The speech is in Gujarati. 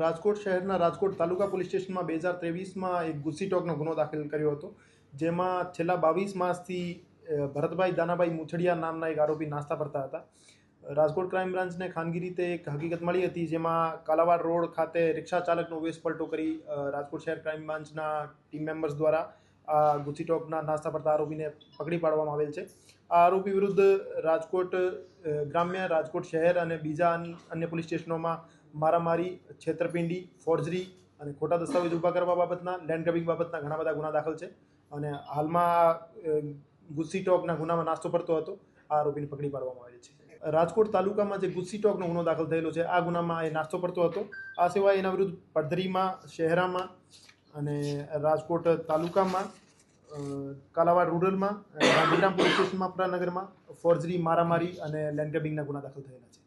રાજકોટ શહેરના રાજકોટ તાલુકા પોલીસ સ્ટેશનમાં 2023માં એક ગુસ્સીટોકનો ગુનો દાખલ કર્યો હતો, જેમાં છેલ્લા 22 માસથી ભરતભાઈ દાનાભાઈ મુછડિયા નામના એક આરોપી નાસ્તા ફરતા હતા. રાજકોટ ક્રાઇમ બ્રાન્ચને ખાનગી રીતે એક હકીકત મળી હતી, જેમાં કાલાવાડ રોડ ખાતે રિક્ષા ચાલકનો વેશપલટો કરી રાજકોટ શહેર ક્રાઇમ બ્રાન્ચના ટીમ મેમ્બર્સ દ્વારા આ ગુસ્સીટોકના નાસ્તા ફરતા આરોપીને પકડી પાડવામાં આવેલ છે. આ આરોપી વિરુદ્ધ રાજકોટ ગ્રામ્ય, રાજકોટ શહેર અને બીજા અન્ય પોલીસ સ્ટેશનોમાં મારામારી, છેતરપિંડી, ફોર્જરી અને ખોટા દસ્તાવેજ ઊભા કરવા બાબતના, લેન્ડ ગ્રેબિંગ બાબતના ઘણા બધા ગુના દાખલ છે. અને હાલમાં ગુસ્સીટોકના ગુનામાં નાસ્તો ફરતો હતો આ આરોપીને પકડી પાડવામાં આવેલ છે. રાજકોટ તાલુકામાં જે ગુસ્સીટોકનો ગુનો દાખલ થયેલો છે, આ ગુનામાં એ નાસ્તો ફરતો હતો. આ સિવાય એના વિરુદ્ધ પડધરીમાં, શહેરામાં અને રાજકોટ તાલુકામાં, કાલાવાડ રૂરલમાં, ગાંધીગ્રામ પોલીસ સ્ટેશનમાં, પુરાનગરમાં ફોર્જરી, મારામારી અને લેન્ડ ગ્રેબિંગના ગુના દાખલ થયેલા છે.